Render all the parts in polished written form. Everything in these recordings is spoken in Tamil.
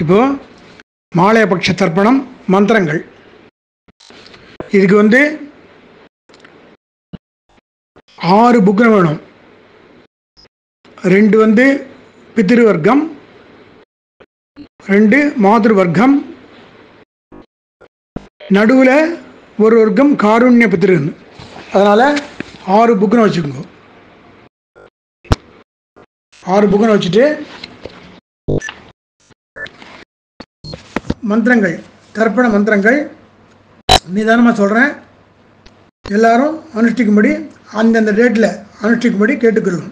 இப்போ மாலையபக்ஷ தர்ப்பணம் மந்திரங்கள். இதுக்கு 6 புக்னம் வேணும். 2 பித்ருவர்க்கம், 2 மாதுர்வர்க்கம், நடுவில் ஒரு வர்க்கம் காருண்ய பித்ருன்னு. அதனால் 6 புக்னம் வச்சுக்கோங்க. 6 புக்னம் வச்சுட்டு மந்திரங்கள், தர்ப்பண மந்திரங்கள் நிதானமாக சொல்கிறேன். எல்லாரும் அனுஷ்டிக்கும்படி, அந்தந்த டேட்டில் அனுஷ்டிக்கும்படி கேட்டுக்கிறோம்.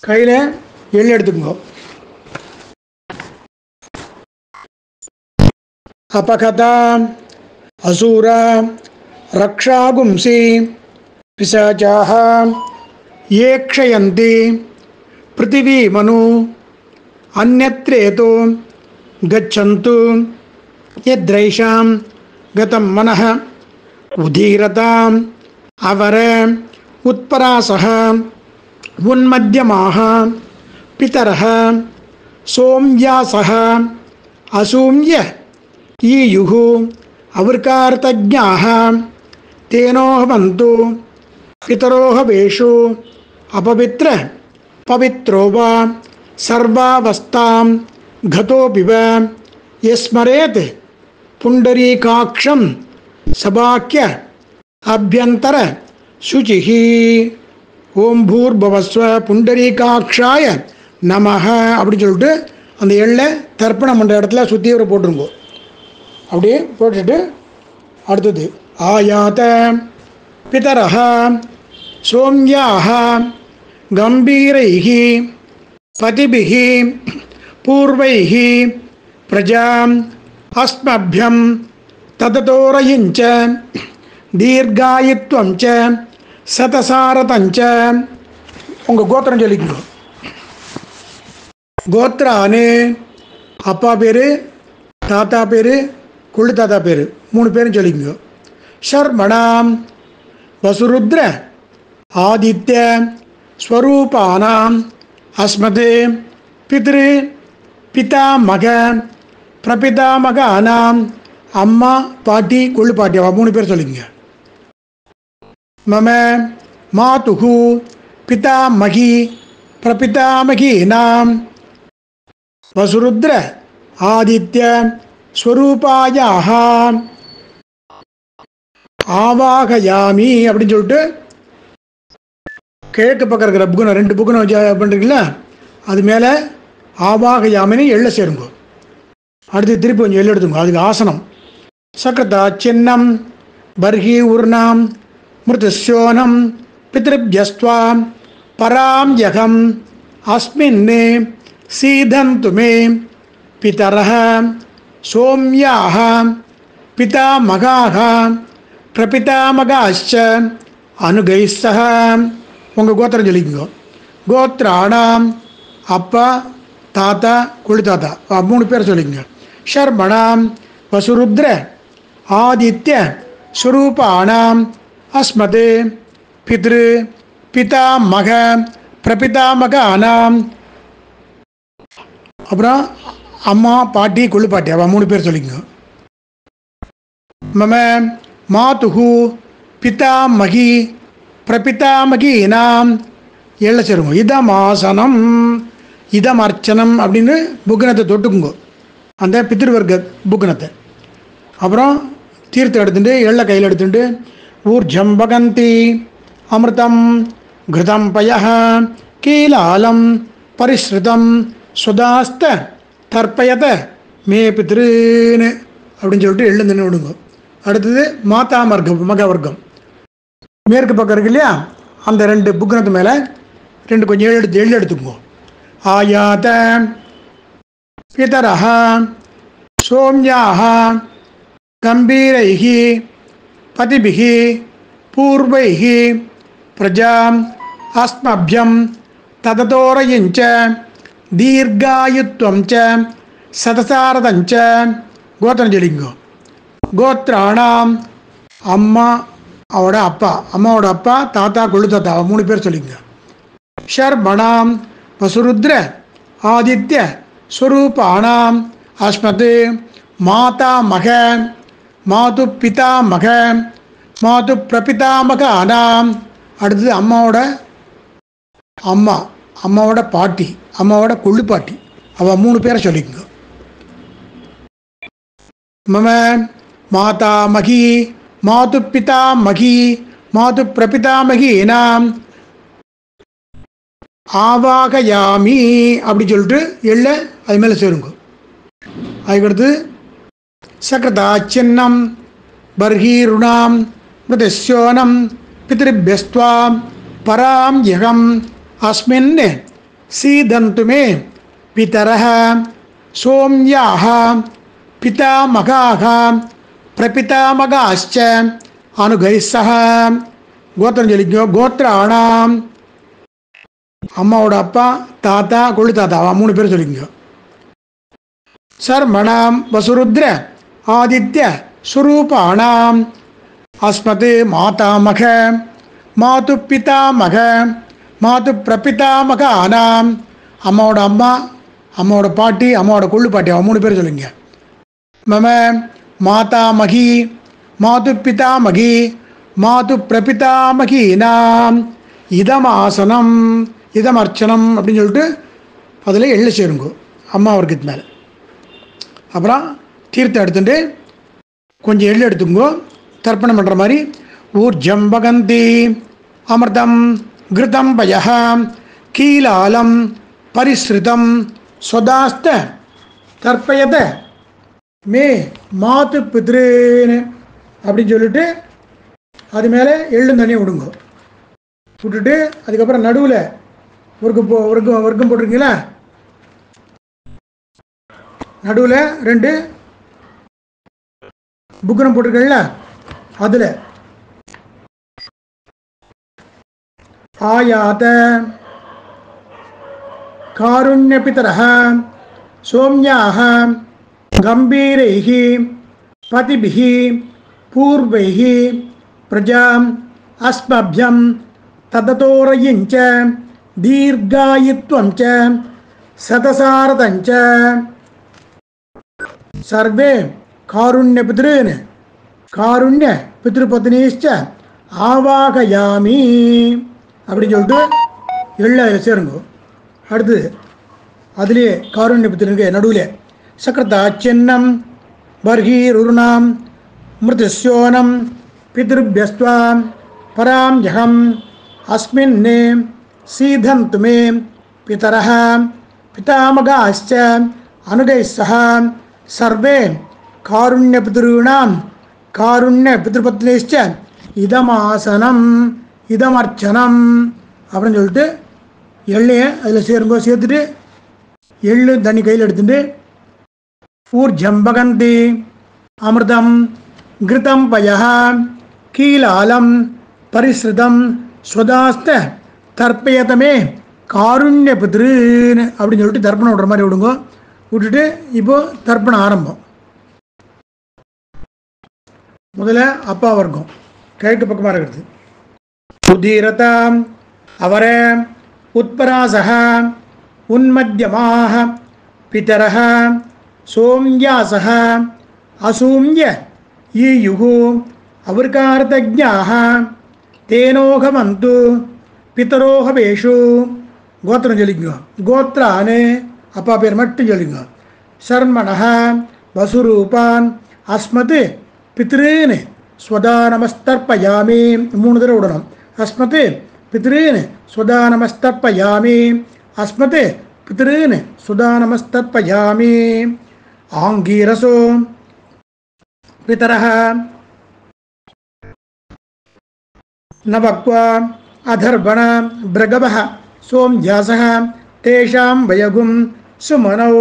கையில் எள்ளு எடுத்துக்கோ. அபகதா அசூரா ரக்ஷாகும்சி பிசாச்சாஹ ஏக்ஷயந்தி பிருத்திவி மனு அந்யத்ரேதோ கச்சந்து யத்ரைஷாம் கதம் மனஹ உதீரதாம் அவர உத்பராசஹ உன்மத்யமாக பிதரஹ சோம்யாசஹ அசூம்ய ஈயுஹு அவர்கார்த்தஜ்ஞாஹ தேனோஹவந்து பிதரோஹ வேஷு அபவித்ர பவித்ரோ வா சர்வாவஸ்தாம் கதோபிவ யஸ்மரேத் புண்டரீகாக்ஷம் சபாக்கிய அபியந்தர சுச்சிஹி. ஓம் பூர்பவஸ்வ புண்டரீகாக்ஷாய நமஹ அப்படின்னு சொல்லிட்டு அந்த எள்ளை தர்ப்பணம் பண்ணுற இடத்துல சுற்றி ஒரு போட்டுருங்கோ. அப்படியே போட்டுட்டு அடுத்தது ஆயாத பிதரஹ சோம்யாஹ கம்பீரைஹி பதிபிஹி பூர்வைஹி பிரஜாம் அஸ்மப்யம் தததோரயிஞ்ச தீர்காயித்வம் ச சதசாரதஞ்ச. உங்கள் கோத்திரம் சொல்லிக்கணும். கோத்ரானு அப்பா பேர், தாத்தா பேர், கொள்ளு தாத்தா பேர் 3 பேரும் சொல்லிக்கோ. ஷர்மணாம் வசுருத்ர ஆதித்ய ஸ்வரூபானாம் அஸ்மதே பித்ரு பிதாமக பிரபிதாமகானாம். அம்மா பாட்டி கொள்ளு பாட்டி 3 பேர் சொல்லிங்க. மம மாதுஹு பிதாமகி பிரபிதாமகீனாம் வசுருத்ர ஆதித்ய ஸ்வரூபாயாஹ ஆவாகயாமி அப்படின்னு சொல்லிட்டு கிழக்கு பக்கம் இருக்கிற புக்குனம் 2 புக்குனம் பண்ணுறீங்களா, அது மேலே ஆவாகயாமின்னு எள்ள சேருங்க. அடுத்து திருப்பி கொஞ்சம் எள்ளு எடுத்துங்க. அதுக்கு ஆசனம் சக்ரதா சின்னம் பர்ஹி உர்ணாம் மிருதுஸ்யோனம் பித்ருப்யஸ்வா பராம் யகம் அஸ்மின் சீதந்து மே பிதரஹ சோம்யாஹ பிதாமகாஹ பிரபிதாமகாச்ச அனுகைஸ்ஸஹ. உங்கள் கோத்திரம் சொல்லிக்கோ. கோத்ராணாம் அப்பா தாத்தா கொள்ளு தாத்தா 3 பேர் சொல்லிக்கங்க. ஷர்மணாம் வசுருத்ர ஆதித்ய ஸ்வரூபானாம் அஸ்மதே பித்ரு பிதாமக பிரபிதாமகானாம். அப்புறம் அம்மா பாட்டி கொள்ளு பாட்டி 3 பேர் சொல்லிக்கங்க. மம மாதுஹு பிதாமகி பிரபிதாமகீனாம் எள்ள சேருங்க. இதம் ஆசனம் இதம் அர்ச்சனம் அப்படின்னு புக்கனத்தை தொட்டுக்குங்கோ, அந்த பித்ருவர்க்க புக்கனத்தை. அப்புறம் தீர்த்தம் எடுத்துட்டு எள்ள கையில் எடுத்துட்டு ஊர்ஜம் பகந்தி அமிர்தம் கிருதம் பய கீலாலம் பரிஸ்ருதம் சுதாஸ்த தர்ப்பயத மே பித்ருன்னு அப்படின்னு சொல்லிட்டு எள்ளு நின்று விடுங்க. அடுத்தது மாதாமர்க்கம் மகவர்க்கம் மேற்கு பக்கம் இருக்கு இல்லையா, அந்த 2 புக்கனத்து மேலே 2 கொஞ்சம் எள்ளு எடுத்துக்கோ. ஆயாத பிதரஹ சோம்யாஹ கம்பீரைஹி பதிபிஹி பூர்வைஹி பிரஜாம் அஸ்மப்யம் தததோரயிஞ்ச தீர்காயுத்வம் ச சதசாரதஞ்ச. கோத்திரம் சொல்லிங்கோ. கோத்ராணாம் அம்மா அவட அப்பா, அம்மாவோட அப்பா தாத்தா கொள்ளு தாத்தா 3 பேர் சொல்லிங்க. शर्मणां वसुरुद्र आदित्य स्वरूपाणाम् अस्मत् मातामह मातुपितामह மாதுப்பிரபிதாமகானாம். அடுத்தது அம்மாவோட பாட்டி, அம்மாவோட கொள்ளு பாட்டி, அவள் 3 பேரை சொல்லிக்கோங்க. மம மாதாமகி மாதுப்பிதாமகி மாதுப்பிரபிதாமகீனாம் ஆவாகயாமி அப்படி சொல்லிட்டு எள்ள அது மேலே சேருங்க. அதுக்கடுத்து சக்ரதா சின்னம் பர்ஹீருணாம் மிருதஸ்யோனம் பித்ருப்யஸ்த்வாம் பராம் யகம் அஸ்மின் சீதந்து மே பிதரஹ சோம்யாஹ பிதாமகாஹ பிரபிதாமகாஸ்ச அனுகைஸ்ஸஹ. கோத்திரம் சொல்லிக்கோ. கோத்ராணாம் அம்மாவோட அப்பா, தாத்தா, கொள்ளு தாத்தா, 3 பேர் சொல்லிக்கோ. சர்மணாம் வசுருத்ர ஆதித்ய ஸ்வரூபாணாம் அஸ்மத் மாதாமக மாதுப்பிதாமக மாதுப்பிரபிதாமகானாம் அம்மாவோட அம்மா, அம்மாவோட பாட்டி, அம்மாவோட கொள்ளு பாட்டி, 3 பேர் சொல்லுங்க. மம மாதாமகி மாதுப்பிதாமகி மாதுப்பிரபிதாமகீனாம் இதமாசனம் இதமர்ச்சனம் அப்படின்னு சொல்லிட்டு அதில் எள்ள சேருங்க அம்மா வர்க்கத்து மேலே. அப்புறம் தீர்த்தம் எடுத்துட்டு கொஞ்சம் எள்ளு எடுத்துங்கோ. தர்ப்பணம் பண்ணுற மாதிரி ஊர்ஜம் பகந்தி அமிர்தம் கிருதம் பய கீலாலம் பரிஸ்ருதம் சொதாஸ்த தர்ப்பயத மே மாத்து பித்ருன்னு அப்படின்னு சொல்லிட்டு அது மேலே எள்ளும் தண்ணியை விடுங்க. விட்டுட்டு அதுக்கப்புறம் நடுவில் வர்க்கம் போட்டிருக்கீங்களா, நடுவில் 2 புக்கனம் போட்டிருக்கீங்களா, அதில் ஆயாத காருண்யபிதரஹ சோம்யாஹ கம்பீரைஹி பதிபிஹி பூர்வைஹி பிரஜாம் அஸ்மப்யம் தததோரயிஞ்ச தீர்காயித்வஞ்ச சதசாரதஞ்ச சர்வே காருண்யபித்ருன் காருண்ய பித்ருபத்னீஷ்ச ஆவாகயாமி அப்படின்னு சொல்லிட்டு எள்ள சேருங்க. அடுத்தது அதுலேயே காருண்ய பித்ருனுக்கு நடுவில் சக்ரதா சின்னம் பர்ஹீருணாம் மிருதஸ்யோனம் பித்ருப்யஸ்த்வாம் பராம் யகம் அஸ்மின் சீதந்து மே பிதரஹ பிதாமகாஸ்ச அனுகைஸ்ஸஹ சர்வே காருண்ய பித்ருணாம் காருண்ய பித்ருபத்னீஷ்ச இதமாசனம் இதமர்ச்சனம் அப்படின்னு சொல்லிட்டு எள்ளையை அதில் சேருங்கோ. சேர்த்துட்டு எள்ளு தண்ணி கையில் எடுத்துட்டு ஊர்ஜம் பகந்தி அமிர்தம் கிருதம் பய கீலாலம் பரிஸ்ருதம் ஸ்வதாஸ்த தர்ப்பயதமே காருண்ய பித்ருன்னு அப்படின்னு சொல்லிட்டு தர்ப்பணம் விடுற மாதிரி விடுங்க. விட்டுட்டு இப்போது தர்ப்பணம் ஆரம்பம். முதல்ல அப்பா வர்க்கம் கிழக்கு பக்கமாக இருக்கிறது. உதீரதாம் அவர உத்பராசக உன்மத்தியமாக பிதரஹ சோம்யாசக அசூம்ய ஈயுகு அவர்கார்த்தஜ்ஞாக தேனோகமந்து பிதரோகவேஷு. கோத்திரம் சொல்லிங்க. கோத்ரான்னு அப்பா பேர் மட்டும் சொல்லிங்க. சர்மணஹ வசுரூபான் அஸ்மத் பித்ருன்னு ஸ்வதா நமஸ்தர்ப்பயாமி 3 தடவை விடணும். அஸ்மத் பித்ருன்னு ஸ்வதா நமஸ்தர்ப்பயாமி அஸ்மத் பித்ருன்னு ஸ்வதா நமஸ்தர்ப்பயாமி. ஆங்கீரசோ பிதரஹ நபக்வா அதர்வண பிரகவஹ சோம்யாசஹ தேஷாம் வயகும் சுமனௌ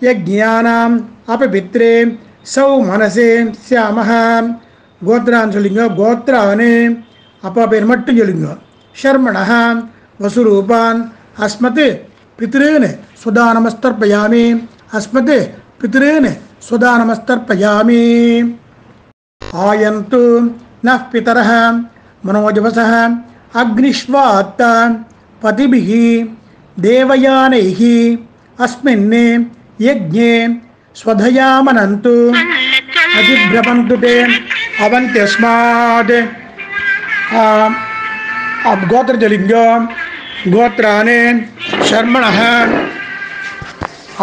யஜ்ஞானாம் அபபித்ரே சௌ மனசே சியாமஹ. கோத்ரான்னு சொல்லிங்க. கோத்ரான்னு அப்பா பேர் மட்டும் சொல்லிங்க. ஷர்மணஹ வசுரூபான் அஸ்மத் பித்ருன்னு ஸ்வதா நமஸ்தர்ப்பயாமி அஸ்மத் பித்ருன்னு ஸ்வதா நமஸ்தர்ப்பயாமி. ஆயந்து நஃப் பிதரஹ மனோஜவசஹ அக்னிஷ்வாத்த பதிபிஹி தேவயானைஹி அஸ்மின் யஜ்ஞே ஸ்வதயாமனந்து அதிப்ரமந்து தே அவந்தியஸ்மாத் கோத்திரஜலிங்கம் கோத்ரானே சர்மணः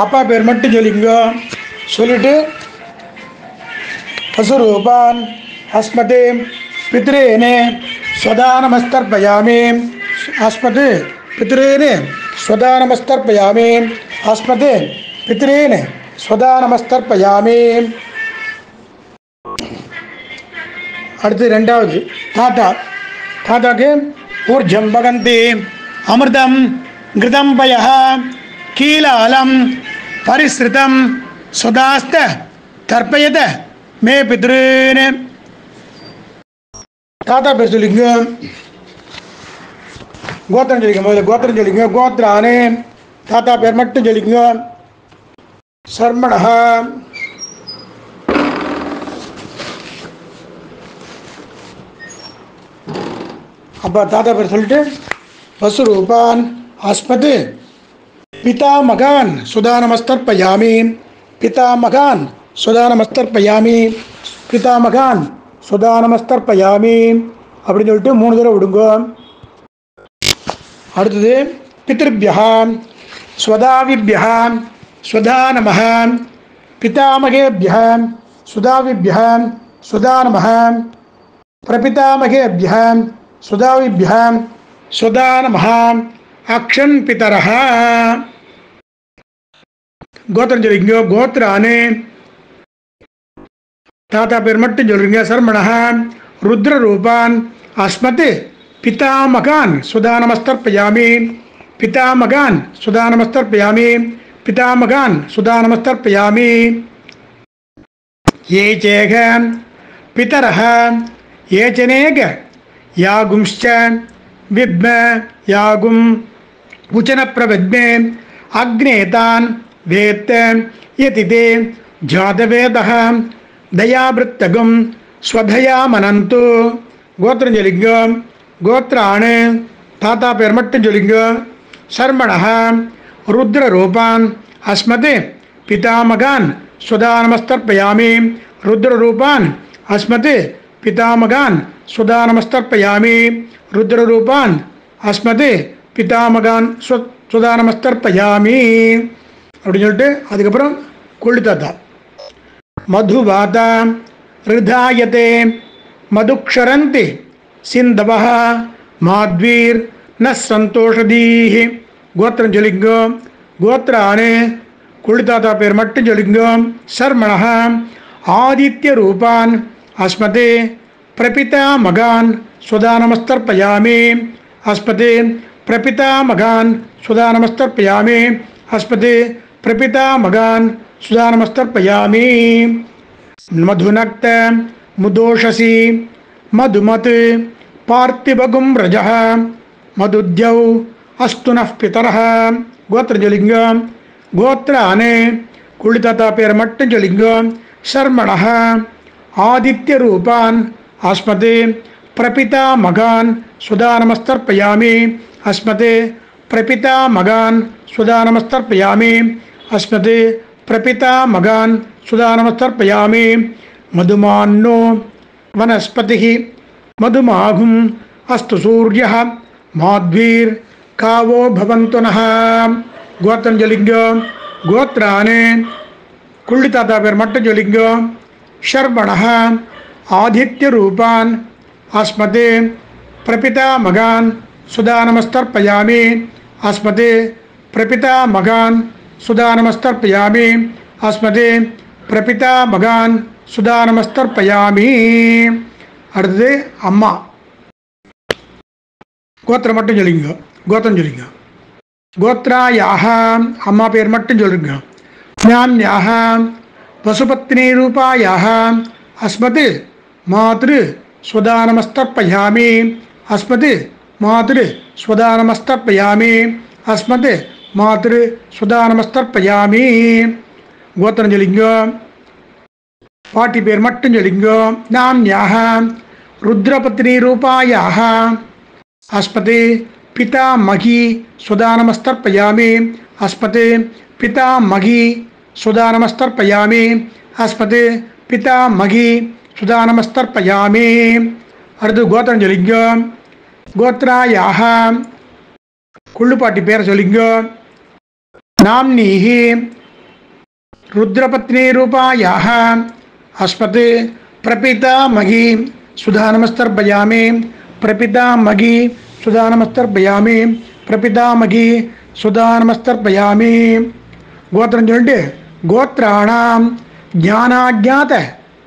அப்பா பேர் மட்டும் சொல்லிங்க. சொல்லிட்டு பசுரூபான் அஸ்மதே பித்ரேனே ஸ்வதானமஸ்தர்ப்பயாமி அஸ்மதே பித்ரேனே ஸ்வதானமஸ்தர்ப்பயாமி அஸ்மதே பித்ரேனே ஸ்வதானமஸ்தர்ப்பயாமி. அடுத்து ரெண்டாவது தாத்தா. தாத்தாக்கு ஊர்ஜம் பகந்தி அமிர்தம் கிருதம் பயः கீலாலம் பரிஸ்ருதம் சுதாஸ்த தர்ப்பயத மே பித்ருன்னு. தாத்தா பேர் சொல்லிங்க. கோத்திரம் சொல்லிங்க. முதல்ல கோத்திரம் சொல்லிங்க. கோத்ரானே தாத்தா பேர் மட்டும் சொல்லிங்க. சர்மணः அப்பா தாத்தா பேர் சொல்லிட்டு வசுரூபான் அஸ்மது பிதாமகான் சுதானமஸ்தர்ப்பயாமி பிதாமகான் சுதானமஸ்தர்ப்பயாமி பிதாமகான் சுதானமஸ்தர்ப்பயாமி அப்படின்னு சொல்லிட்டு 3 தடவை விடுங்க. அடுத்தது பித்ருபியா ஸ்வதாவிபியா ஸ்வதானமஹ பிதாமகேபியா சுதாவிபியா சுதானமஹ பிரபிதாமகேபியா சுதாவிபியா சுதானமஹ அக்ஷன் பிதரஹ. கோத்திரம் சொல்லிங்க. கோத்ரானே தாத்தா பேர் மட்டும் சொல்றீங்க. சர்மணः ருத்ரரூபான் அஸ்மத் பிதாமகான் சுதானமஸ்தர்ப்பயாமி பிதாமகான் சுதானமஸ்தர்ப்பயாமி பிதாமகான் சுதானமஸ்தர்ப்பயாமி. ये चेह पितरः ये चनेक यागुंश्च विद्म यागुं उचन प्रविद्मे अग्नेतान् वेत्त यति ते जातवेदः दयावृत्तगुं स्वधयामनन्तु. गोत्रं चलिंग. गोत्राणे ताता पेर मट्टं चलिंग. शर्मणः रुद्ररूपान् अस्मत् पितामगान् स्वदानमस्तर्पयामि रुद्ररूपान् अस्मत् पितामगान् स्वदानमस्तर्पयामि रुद्ररूपान् अस्मत् पितामगान् स्वदानमस्तर्पयामि அப்படின்னு சொல்லிட்டு அதுக்கப்புறம் கொள்ளு தாத்தா. மதுவாதா ரிதாயதே மதுக்ஷரந்தி சிந்தவஹ மாத்வீர் ந சந்தோஷதீஹ. கோத்திரம் சொல்லிங்க. கோத்ரானே கொள்ளு தாத்தா பேர் மட்டும் சொல்லிங்க. சர்மணः ஆதித்ய ரூபான் அஸ்மதே பிரபிதாமகான் சுதானமஸ்தர்ப்பயாமி அஸ்மதே பிரபிதாமகான் சுதானமஸ்தர்ப்பயாமி அஸ்மதே பிரபிதாமகான் சுதானமஸ்தர்ப்பயாமி. மதுநக்த முதோஷசி மதுமத் பார்த்திபகும் ரஜः மதுத்யௌ அஸ்துனः பிதரः. கோத்திரம் சொல்லிங்க. கோத்ரானே கொள்ளு தாத்தா பேர் மட்டும் சொல்லிங்க. சர்மணः ஆதித்ய ரூபான் அஸ்மதே பிரபிதாமகான் சுதானமஸ்தர்ப்பயாமி அஸ்மதே பிரபிதாமகான் சுதானமஸ்தர்ப்பயாமி அஸ்மதே பிரபிதாமகான் சுதானமஸ்தர்ப்பயாமி. மதுமான்னோ வனஸ்பதிः மதுமாகும் அஸ்து சூர்யः மாத்வீர் காவோ பவந்து நः. கோத்திரம் சொல்லிங்க. கோத்ரானே கொள்ளு தாத்தா பேர் மட்டும் சொல்லிங்க. ஷர்வணः ஆதித்ய ரூபான் அஸ்மதே பிரபிதாமகான் சுதானமஸ்தர்ப்பயாமி அஸ்மதே பிரபிதாமகான் சுதானமஸ்தர்ப்பயாமி அஸ்மதே பிரபிதாமகான் சுதானமஸ்தர்ப்பயாமி. அடுத்தது அம்மா. கோத்திரம் மட்டும் சொல்லிங்க. கோத்திரம் சொல்லிங்க. கோத்ராயாக அம்மா பேர் மட்டும் சொல்லுங்க. ஞான்யாக வசுபத்னி ரூபாயாக அஸ்மத் மாத்ரு ஸ்வதானமஸ்தர்ப்பயாமி அஸ்மத் மாத்ரு ஸ்வதானமஸ்தர்ப்பயாமி அஸ்மத் மாத்ரு ஸ்வதானமஸ்தர்ப்பயாமி. கோத்திரம் சொல்லிங்க. பாட்டி பேர் மட்டும் சொல்லிங்க. நாம்யாக ருத்ரபத்னி ரூபாயாக அஸ்மத் पितामही सुदानमस्तर्पयामि अस्मते पितामही सुदानमस्तर्पयामि अस्मते पितामही सुदानमस्तर्पयामि அடுத்து கோத்திரம் சொல்லிங்க கோத்ராயாஹ குள்ளுப்பாட்டி பேரை சொல்லிங்க நாம்னீஹி रुद्रपत्नी रूपायाः अस्मत् प्रपितामही सुधानमस्तर्पयामि प्रपितामही सुधानमस्तर्पयामि प्रपितामही सुधानमस्तर्पयामि गोत्रं சொல்லிட்டு गोत्राणां ज्ञानाज्ञात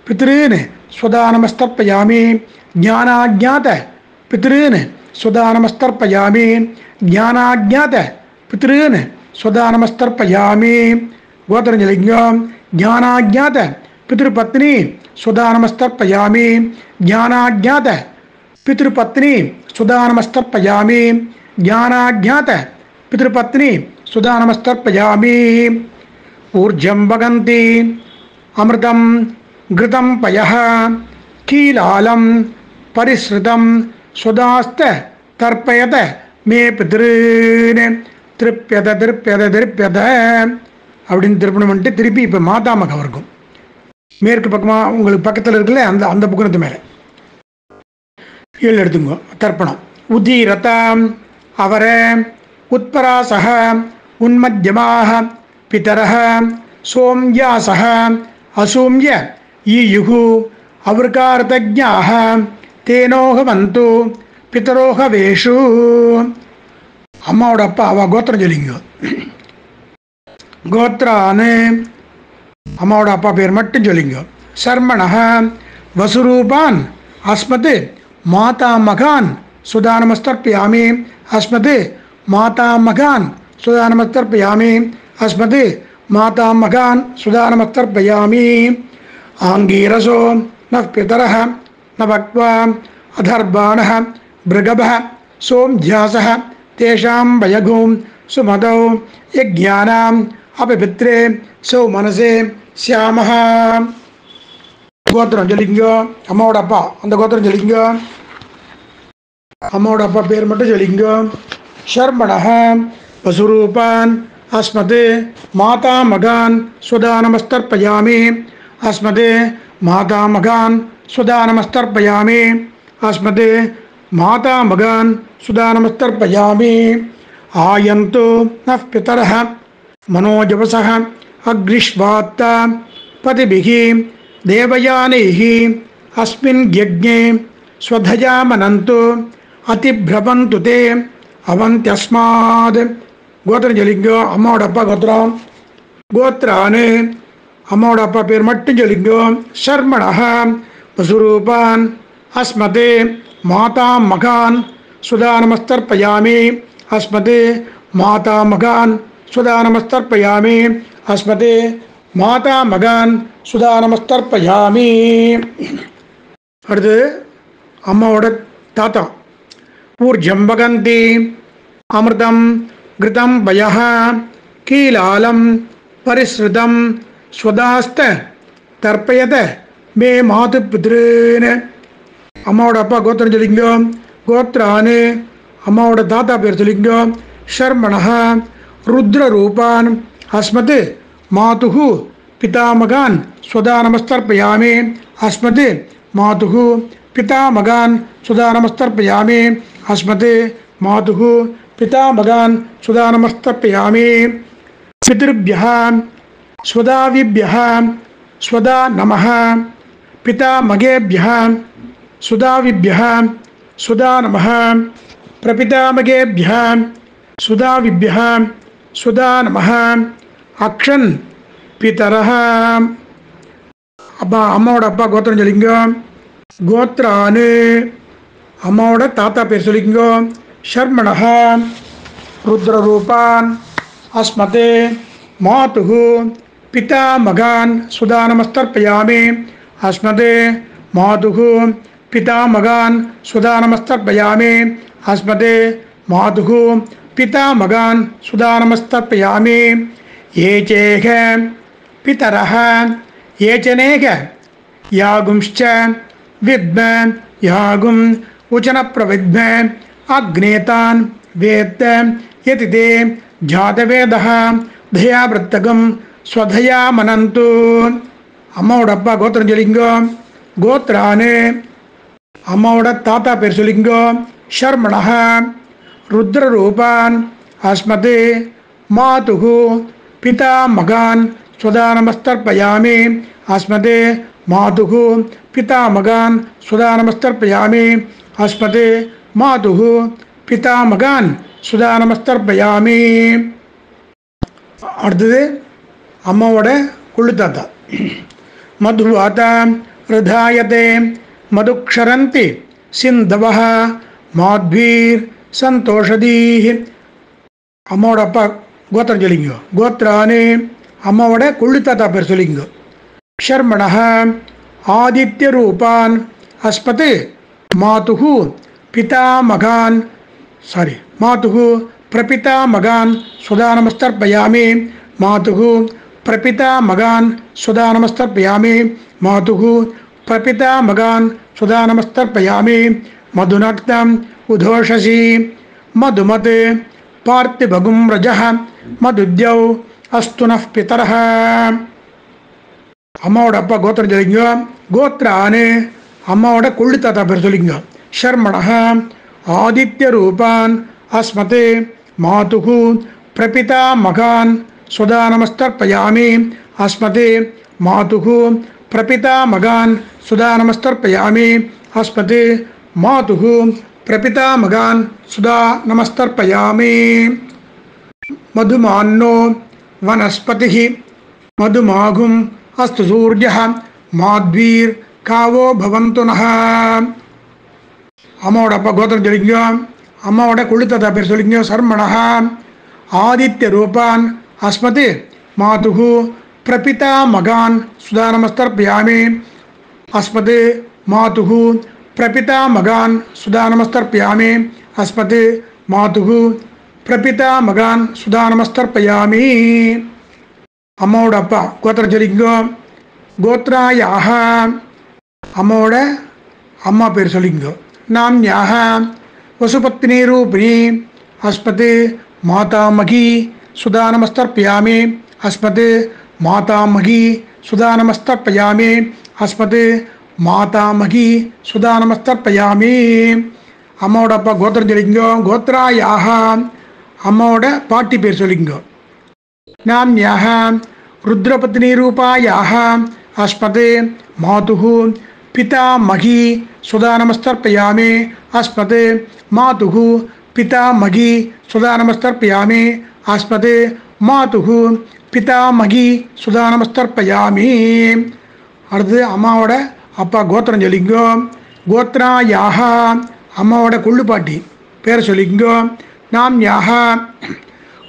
पितॄन् सुधानमस्तर्पयामि ज्ञानाज्ञात पितॄन् सुधानमस्तर्पयामि ज्ञानाज्ञात पितॄन् सुधानमस्तर्पयामि गोत्रं சொல்லிங்க ज्ञानाज्ञात पितृपत्नी सुदानमस्तर्पयामि ज्ञानाज्ञात पितृपत्नी सुदानमस्तर्पयामि ज्ञानाज्ञात पितृपत्नी सुदानमस्तर्पयामि ऊर्जं वगन्ति अमृतं घृतं पयः कीलालं परिसृतं सुदास्त तर्पयत मे पितॄन् திருப்பியத திருப்பியத திருப்பியத அப்படின்னு திருப்பணம் பண்ணிட்டு திருப்பி இப்போ மாதாமகம் இருக்கும் மேற்கு பக்கமாக உங்களுக்கு பக்கத்தில் இருக்குல்ல அந்த அந்த புக்கனத்து மேலே ஏழு எடுத்துங்க தர்ப்பணம் உதீரதாம் அவர உத்பராசக உன்மத்தியமாக பிதரக சோம்யாசக அசோம்ய ஈயுகு அவர்கார்த்தஜ்ஞாக தேனோகவந்து பிதரோகவேஷு அம்மாவோட அப்பா அவள் கோத்திரம் சொல்லிங்க கோத்ரான்னு அம்மாவோட அப்பா பேர் மட்டும் சொல்லிங்க சர்மணக வசுரூபான் அஸ்மத் மாதா மகான் சுதானமஸ்தர்ப்பயாமி அஸ்மத் மாதா மகான் சுதானமஸ்தர்ப்பயாமி அஸ்மத் மாதா மகான் சுதானமஸ்தர்ப்பயாமி ஆங்கீரசோ ந பிதரஹ ந பக்வா அதர்பாணஹ பிருகபஹ சோம்யாசஹ தேஷாம் பயகும் சுமதௌ யஜ்ஞானாம் அபிபித்ரே சௌ மனசே சியாமஹ கோத்திரம் சொல்லிங்க அம்மாவோட அப்பா அந்த கோத்திரம் சொல்லிங்க அம்மாவோட அப்பா பேர் மட்டும் சொல்லிங்க ஷர்மணஹ வசுரூபான் அஸ்மத் மாதா மகான் சுதானமஸ்தர்ப்பயாமி அஸ்மத் மாதா மகான் சுதானமஸ்தர்ப்பயாமி அஸ்மத் மாதா மகான் சுதானமஸ்தர்ப்பயாமி ஆயந்து ந பிதரஹ मनोजवसः अग्निष्वात्त पतिभिः देवयानैः अस्मिन् यज्ञे स्वधया मनन्तु अतिभ्रवन्तु ते अवन्त्यस्मात् गोत्रं சொல்லிங்க அம்மாவோட அப்பா கோத்திரம் கோத்ரான்னு அம்மாவோட அப்பா பேர் மட்டும் சொல்லிங்க சர்மணஹ வசுரூபான் அஸ்மத் மாதா மகான் சுதானமஸ்தர்ப்பயாமி அஸ்மத் மாதா மகான் சுதானமஸ்தர்ப்பயாமி அஸ்மத் மாதா மகான் சுதானமஸ்தர்ப்பயாமி அடுத்து அம்மாவோட தாத்தா ஊர்ஜம் வகந்தி அமிர்தம் கிருதம் பயஹ கீலாலம் பரிஸ்ருதம் ஸ்வதாஸ்த தர்ப்பயத மே மாது பித்ருன்னு அம்மாவோட அப்பா கோத்திரம் சொல்லிங்க கோத்ரான்னு அம்மாவோட தாத்தா பேர் சொல்லிங்க ஷர்மணஹ रुद्ररूपान् अस्मत् मातुः पितामगान् स्वदानमस्तर्पयामि अस्मत् मातुः पितामगान् स्वदानमस्तर्पयामि अस्मत् मातुः पितामगान् स्वदानमस्तर्पयामि पितृभ्यः स्वदाविभ्यः स्वदा नमः पितामगेभ्यः स्वदाविभ्यः स्वदा नमः प्रपितामगेभ्यः स्वदाविभ्यः स्वदा नमः अक्षन् पितरः அப்பா அம்மாவோட அப்பா கோத்திரம் சொல்லிங்க கோத்ரான்னு அம்மாவோட தாத்தா பேர் சொல்லிங்க ஷர்மணஹ ருத்ரரூபான் அஸ்மத் மாதுः பிதாமகான் சுதானமஸ்தர்ப்பயாமி அஸ்மத் மாதுः பிதாமகான் சுதானமஸ்தர்ப்பயாமி அஸ்மத் मातुः पितामगान् सुदानमस्तर्पयामि ये चेह पितरः ये च नेह यागुंश्च विद्म यागुं उचन प्रविद्म अग्नेतान् वेत्त यति ते जातवेदः தயாவிருத்தகம் ஸ்வதயா மனந்து. அம்மாவோட அப்பா கோத்திரம் சொல்லிங்கோ. கோத்ரானு அம்மாவோட தாத்தா பேர் சொல்லிங்கோ. ஷர்மணः ருத்ரரூபான் அஸ்மதே மாதுகு பிதா மகான் ஸ்வதானமஸ்தர்ப்பயாமி. அஸ்மதே மாதுகு பிதா மகான் ஸ்வதானமஸ்தர்ப்பயாமி. அஸ்மதே மாதுகு பிதா மகான் ஸ்வதானமஸ்தர்ப்பயாமி. அடுத்தது அம்மாவோட குள்ளு தாத்தா. மதுவாதா ரிதாயதே மதுக்ஷரந்தி சிந்தவः மாத்வீர் சந்தோஷதீஹ். அம்மாவோட அப்பா கோத்திரம் சொல்லிங்கோ. கோத்ரானு அம்மாவோட குள்ளு தாத்தா பேர் சொல்லிங்கோ. ஷர்மணः ஆதித்ய ரூபான் அஸ்மத் மாதுகு பிதா மகான் மாதுகு பிரபிதா மகான் சுதானமஸ்தர்ப்பயாமி. மாதுகு பிரபிதா மகான் சுதானமஸ்தர்ப்பயாமி. மாதுகு பிரபிதா மகான் சுதானமஸ்தர்ப்பயாமி. மதுநக்தம் உதோஷசி மதுமத் பார்த்திபகும் ரஜः மதுத்யௌ அஸ்துனः பிதரः. அம்மாவோட அப்பா கோத்திரம் சொல்லிங்க. கோத்ரானு அம்மாவோட கொள்ளு தாத்தா பேர் சொல்லிங்க. ஷர்மணः ஆதித்ய ரூபான் அஸ்மத் மாதுகு பிரபிதா மகான் சுதானமஸ்தர்ப்பயாமி. அஸ்மத் மாதுகு பிரபிதா மகான் சுதானமஸ்தர்ப்பயாமி. அஸ்மத் மாதுகு பிரபிதா மகான் சுதானமஸ்தர்ப்பயாமி. மதுமான்னோ வனஸ்பதிः மதுமாகும் அஸ்து சூர்யः மாத்வீர் காவோ பவந்து நः. அம்மாவோட அப்பா கோத்திரம் சொல்லிங்க. அம்மாவோட கொள்ளு தாத்தா பேர் சொல்லிங்க. சர்மணः ஆதித்ய ரூபான் அஸ்மத் மாதுகு பிரபிதா மகான் சுதானமஸ்தர்ப்பயாமி. அஸ்மத் மாதுகு பிரபிதா மகான் சுதானமஸ்தர்ப்பயாமி. அஸ்மத் மாதுகு பிரபிதா மகான் சுதானமஸ்தர்ப்பயாமி. அம்மாவோட அப்பா கோத்திரம் சொல்லிங்க. கோத்ராயாக அம்மாவோட அம்மா பேர் சொல்லிங்க. நாம்யாக வசுபத்னி ரூபிணி அஸ்மத் மாதாமகி சுதானமஸ்தர்ப்பயாமி. அஸ்மத் மாதாமகி சுதானமஸ்தர்ப்பயாமி. அஸ்மத் மாதாமகி சுதானமஸ்தர்ப்பயாமி. அம்மாவோட அப்பா கோத்திரம் சொல்லிங்க. கோத்ராயாக அம்மாவோட பாட்டி பேர் சொல்லிங்க. நாம்யாக ருத்ரபத்னி ரூபாயாக அஸ்மத் மாதுகு பிதாமகி சுதானமஸ்தர்ப்பயாமி. அஸ்மத் மாதுகு பிதாமகி சுதானமஸ்தர்ப்பயாமி. அஸ்மத் மாதுகு பிதாமகி சுதானமஸ்தர்ப்பயாமி. அடுத்தது அம்மாவோட அப்பா கோத்திரம் சொல்லிங்க. கோத்ராயாக அம்மாவோட கொள்ளு பாட்டி பேர் சொல்லிங்க. நாம்யாக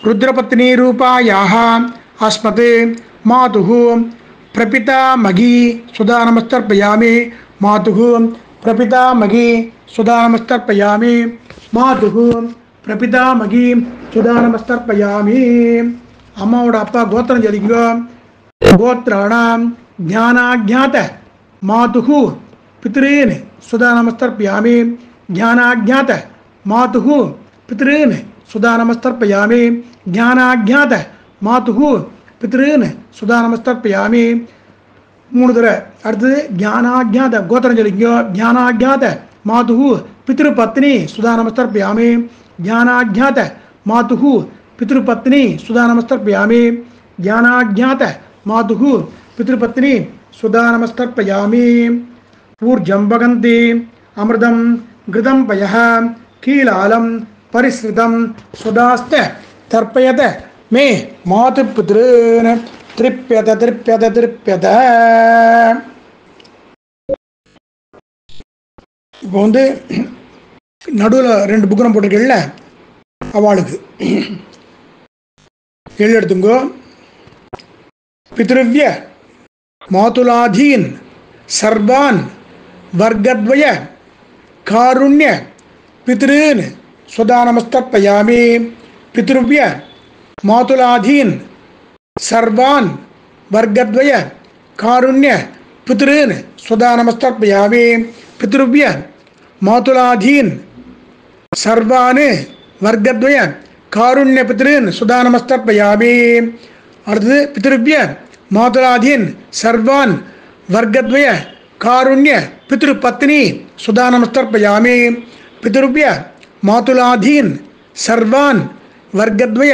ருத்ரபத்னி ரூபாயாக அஸ்மத் மாதுகு பிரபிதாமகி சுதானமஸ்தர்ப்பயாமி. மாதுகு பிரபிதாமகி சுதானமஸ்தர்ப்பயாமி. மாதுகு பிரபிதாமகி சுதானமஸ்தர்ப்பயாமி. அம்மாவோட அப்பா கோத்திரம் சொல்லிங்க. கோத்ராணாம் ஞானாஜ்ஞாத மாதுகு பித்ரீன் சுதானமஸ்தர்ப்பயாமி. ஞானாஜ்ஞாத மாதுகு பித்ரீன் சுதானமஸ்தர்ப்பயாமி. ஞானாஜ்ஞாத மாதுகு பித்ரீன் சுதானமஸ்தர்ப்பயாமி. 3 தடவை. அடுத்தது ஞானாஜ்ஞாத கோத்திரம் சொல்லிங்க. ஞானாஜ்ஞாத மாதுகு பித்ருபத்னி சுதானமஸ்தர்ப்பயாமி. ஞானாஜ்ஞாத மாதுகு பித்ருபத்னி சுதானமஸ்தர்ப்பயாமி. ஞானாஜ்ஞாத மாதுகு பித்ருபத்னி சுதானமஸ்தர்ப்பயாமி. ஊர்ஜம் வகந்தி அமிர்தம் கிருதம் பயः கீலாலம் பரிஸ்ருதம் சுதாஸ்த தர்ப்பயத மே மாது பித்ருன் திருப்யத திருப்யத திருப்யத. இப்போ நடுவில் 2 புக்கரம் போட்டிருக்கல அவளுக்கு எழுதி எடுத்துங்கோ. பித்ருவ்ய மாதுலாதீன் சர்வான் வர்க்கத்வய காருண்ய பித்ருன் சுதானமஸ்தர்ப்பயாமி. பித்ருவ்ய மாதுலாதீன் சர்வான் வர்க்கத்வய காருண்ய பித்ருன் சுதானமஸ்தர்ப்பயாமி. பித்ருவ்ய மாதுலாதீன் சர்வான் வர்க்கத்வய காருண்ய பித்ருன் சுதா நமஸ்தர்ப்பயாமி. அடுத்தது பித்ருபிய மாதுலாதீன் சர்வான் வர்க்கத்வய காருண்ய பித்ரு பத்னி சுதா நமஸ்தர்ப்பயாமி. பித்ருபிய மாதுலாதீன் சர்வான் வர்க்கத்வய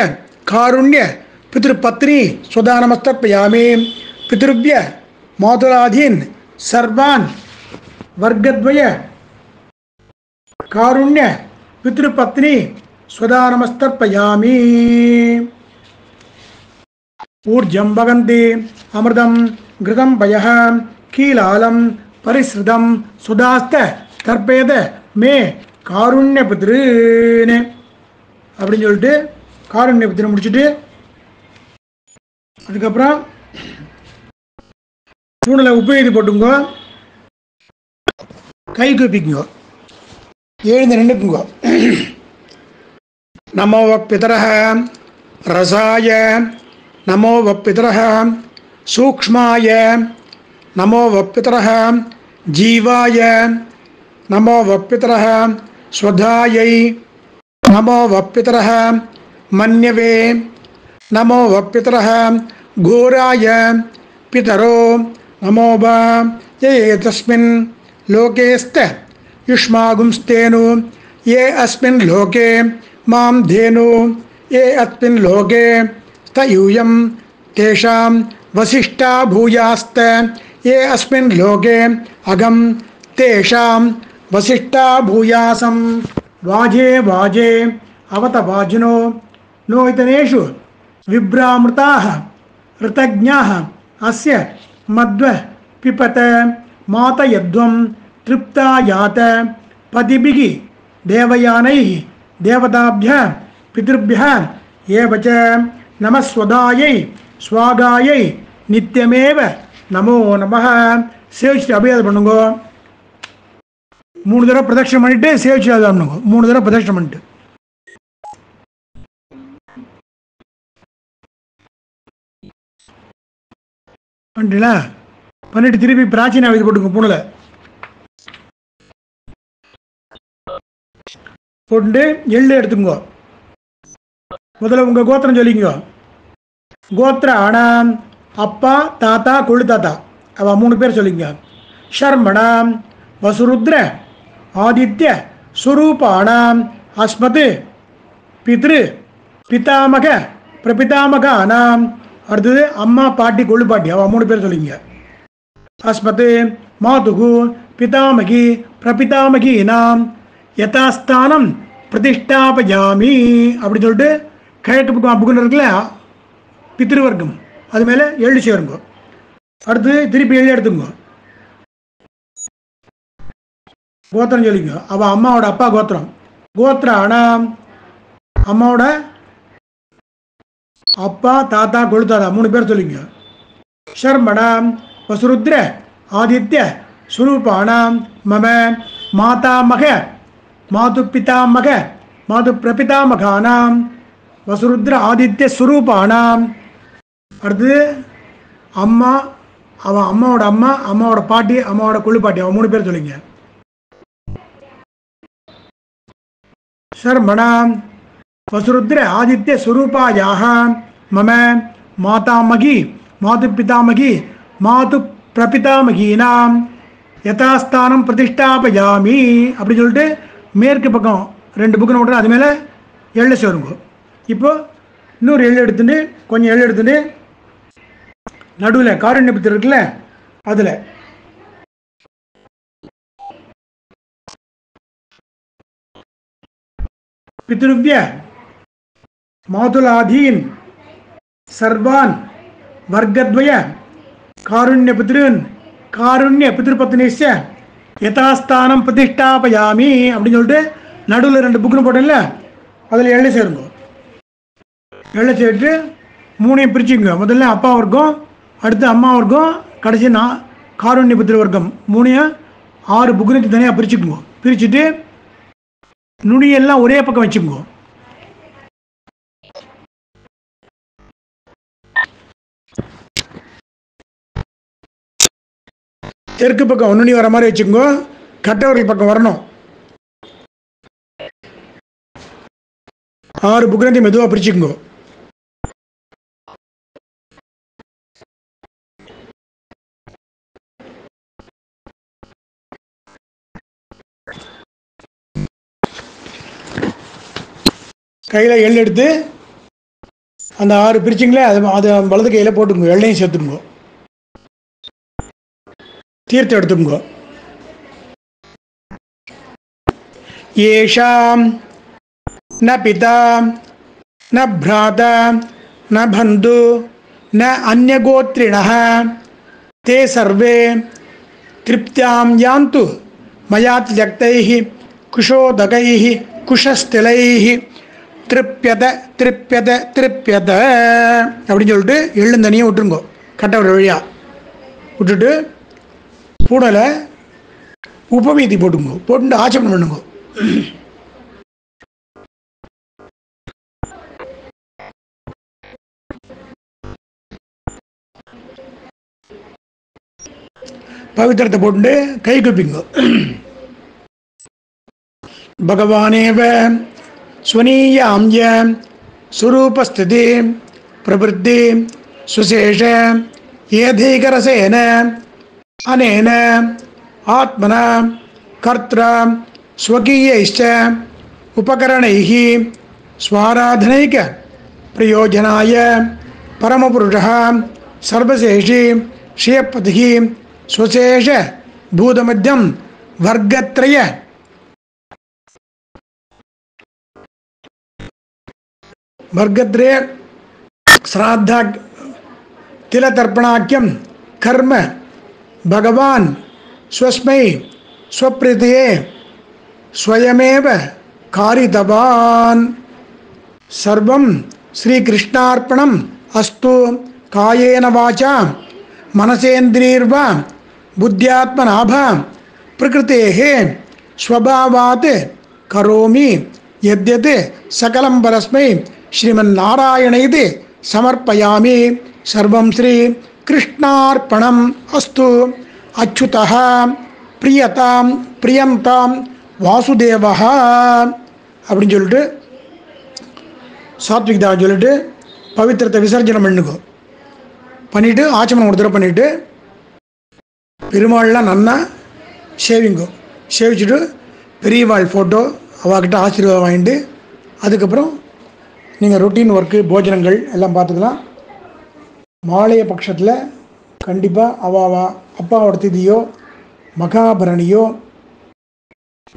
காருண்ய பித்ரு பத்னி சுதா நமஸ்தர்ப்பயாமி. பித்ருபிய மாதுலாதீன் சர்வான் வர்க்கத்வய காருண்ய பித்ரு பத்னி ஸ்வதா நமஸ்தர்ப்பயாமி. ஊர்ஜம் பகந்தி அமிர்தம் கிருதம் பயः கீலாலம் பரிஸ்ருதம் சுதாஸ்த தர்ப்பேத மே காருண்ய பித்ருன்னு அப்படின்னு சொல்லிட்டு காருண்ய பித்ரு முடிச்சுட்டு அதுக்கப்புறம் சூழ்நிலை உப்பு எழுதி போட்டுங்க, கை கூப்பிக்குங்க, எழுந்து நின்றுக்குங்க. நமோ பிதரஹ ரசாய நமோ பிதரஹ சூக்ஷ்மாய நமோ பிதரஹ ஜீவாய நமோ பிதரஹ ஸ்வதாயை நமோ பிதரஹ மன்யவே நமோ பிதரஹ கோராய பிதரோ நமோ ये तस्मिन् लोकेस्त युष्मागुंस्तेनु ये अस्मिन् लोके मां धेनु ये अस्मिन् लोके स्तयूयं तेषां वसिष्ठा भूयास्त ये अस्मिन् लोके अगं तेषां वसिष्ठा भूयासं. वाजे वाजे अवत वाजिनो नोहितनेषु विभ्रामृताः ऋतज्ञाः अस्य मध्व पिपत मातयध्वं तृप्ता यात पतिभिः देवयानैः देवताभ्यः पितृभ्यः एव च नमस्वदायै स्वागायै नित्यमेव नमो नमः. சேவிச்சுட்டு அப்படியே அதை பண்ணுங்க. 3 தடவை பிரதட்சணம் பண்ணிட்டு சேவிச்சு அதை பண்ணுங்க. 3 தடவை பிரதட்சணம் பண்ணிட்டு பண்ணிட்டீங்களா? பண்ணிட்டு திருப்பி பிராச்சீன இது போட்டுங்க. பூனில் போட்டு எள்ளு எடுத்துங்க. முதல்ல உங்கள் கோத்திரம் சொல்லிங்க. கோத்திர ஆனாம் அப்பா தாத்தா கொள்ளு தாத்தா அவ 3 பேர் சொல்லிங்க. ஷர்மணாம் வசுருத்ர ஆதித்ய சுரூபானாம் அஸ்மத் பித்ரு பிதாமக பிரபிதாமக ஆனாம். அடுத்தது அம்மா பாட்டி கொள்ளு பாட்டி அவ 3 பேர் சொல்லிங்க. அஸ்மத் மாதுகு பிதாமகி பிரபிதாமகி நாம் யதாஸ்தானம் பிரதிஷ்டாபயாமி அப்படின்னு சொல்லிட்டு கையெட்டு புக்கு புக்குன்னு இருக்குல்ல பித்ருவர்க்கம் அது மேலே எழுதி சேருங்க. அடுத்து திருப்பி எழுதி எடுத்துங்க. கோத்திரம் சொல்லிங்க. அவள் அம்மாவோட அப்பா கோத்திரம் கோத்திர ஆனால் அம்மாவோட அப்பா தாத்தா கொழுத்தாதா 3 பேர் சொல்லிங்க. ஷர்மணாம் வசுருத்ர ஆதித்ய சுரூபானாம் மம மாதாமக மாது பிதாமக மாது பிரபிதாமகானாம் வசுருத்ர ஆதித்ய சுரூபானாம். அடுத்து அம்மா அவன் அம்மாவோட அம்மா அம்மாவோட பாட்டி அம்மாவோட கொள்ளு பாட்டி அவன் 3 பேர் சொல்லிங்க. ஷர்மணாம் வசுருத்ர ஆதித்ய சுரூபாயாக மம மாதாமகி மாது பிதாமகி மாது பிரபிதாமகீனாம் யதாஸ்தானம் பிரதிஷ்டாபயாமி அப்படின்னு சொல்லிட்டு மேற்கு பக்கம் 2 புக்கு நோட்டு அது மேலே எள்ளு சேருங்க. இப்போ இன்னொரு எள்ளு எடுத்துட்டு கொஞ்சம் எள்ளு எடுத்துட்டு நடுவில் காருண்ய பித்ரு இருக்குல்ல அதில் பித்ருவ்ய மாதுலாதீன் சர்வான் வர்க்கத்வய காருண்ய பித்ருன் காருண்ய பித்ருபத்னிஷ்ய யதாஸ்தானம் பிரதிஷ்டாபயாமி அப்படின்னு சொல்லிட்டு நடுவில் 2 புக்குன்னு போட்டேன்ல அதில் எள்ளு சேருங்க. எள்ளு சேர்த்து 3ஐயும் பிரிச்சுங்க. முதல்ல அப்பா வர்க்கம் அடுத்து அம்மா வர்க்கம் கடைசி காருண்ய பித்ரு வர்க்கம் 3ஐயும் 6 புக்குன்னு தனியாக பிரிச்சுக்குங்க. பிரிச்சுட்டு நுனியெல்லாம் ஒரே பக்கம் வச்சுக்கோங்க. தெற்கு பக்கம் நுனி வர மாதிரி வச்சுக்கோங்க. கட்டவர்கள் பக்கம் வரணும். 6 புக்னத்தையும் மெதுவாக பிரிச்சுக்குங்கோ. கையில் எள் எடுத்து அந்த 6 பிரிச்சிங்களே அது வலது கையில் போட்டுக்கோங்க. எள்ளையும் சேர்த்துக்குங்கோ. தீர்த்தம் எடுத்துக்கோங்க. ஏஷாம் ந பிதா ந பிராதா ந பந்து ந அந்யகோத்ரிணः தே சர்வே திருப்தியாம் யாந்து மயா தியக்தைः குஷோதகைः குஷஸ்திலைः திருப்யத திருப்யத திருப்யத அப்படின்னு சொல்லிட்டு எள்ளுந்தனியை விட்டுருங்கோ. கட்டை வழியாக விட்டுட்டு பூனலை உபவீதி போட்டுங்கோ. போட்டு ஆச்சமனம் பண்ணுங்கோ. பவித்திரத்தை போட்டு கை குப்பிங்கோ. பகவானேவ ஸ்வனீயாம்ய சுரூபஸ்திதி பிரவருத்தி சுசேஷ ஏதைகரசேன அனேன ஆத்மன கர்த்ர ஸ்வகீயைச்ச உபகரணைः ஸ்வாராதனைக பிரயோஜனாய பரமபுருஷः சர்வசேஷி ஸ்ரீயப்பதிः ஸ்வசேஷ பூதமத்தியம் வர்க்கத்ரய श्राद्धा तिलतर्पणाख्यम कर्म भगवान स्वस्मै स्वप्रीतये स्वयमेव कारितवान् सर्वं श्रीकृष्णार्पणम् अस्तु कायेन वाचा मनसेन्द्रियर्वा बुद्ध्यात्मनाभा प्रकृतेः स्वभावात् करोमि यद्यत् सकलं परस्मै श्रीमन्नारायणैति समर्पयामि. सर्वं श्री कृष्णार्पणम् अस्तु. अच्युतः प्रियतां प्रियन्तां वासुदेवः அப்படின்னு சொல்லிட்டு சாத்விக் தான் சொல்லிட்டு பவித்திரத்தை விசர்ஜனம் பண்ணுங்க. பண்ணிவிட்டு ஆச்சமனம் ஒரு தடவை பண்ணிவிட்டு பெருமாள்லாம் நன்னா சேவிங்கோ. சேவிச்சுட்டு பெரியவாள் ஃபோட்டோ அவகிட்ட ஆசீர்வாதம் வாங்கிட்டு அதுக்கப்புறம் நீங்கள் ரொட்டீன் ஒர்க்கு போஜனங்கள் எல்லாம் பார்த்துக்கலாம். மாலைய பட்சத்தில் கண்டிப்பாக அவாவா அப்பாவோட திதியோ மகாபரணியோ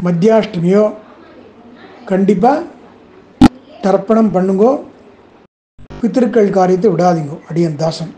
மத்தியாஷ்டமியோ கண்டிப்பாக தர்ப்பணம் பண்ணுங்கோ. பித்திருக்கள் காரியத்தை விடாதீங்கோ. அடியன் தாசன்.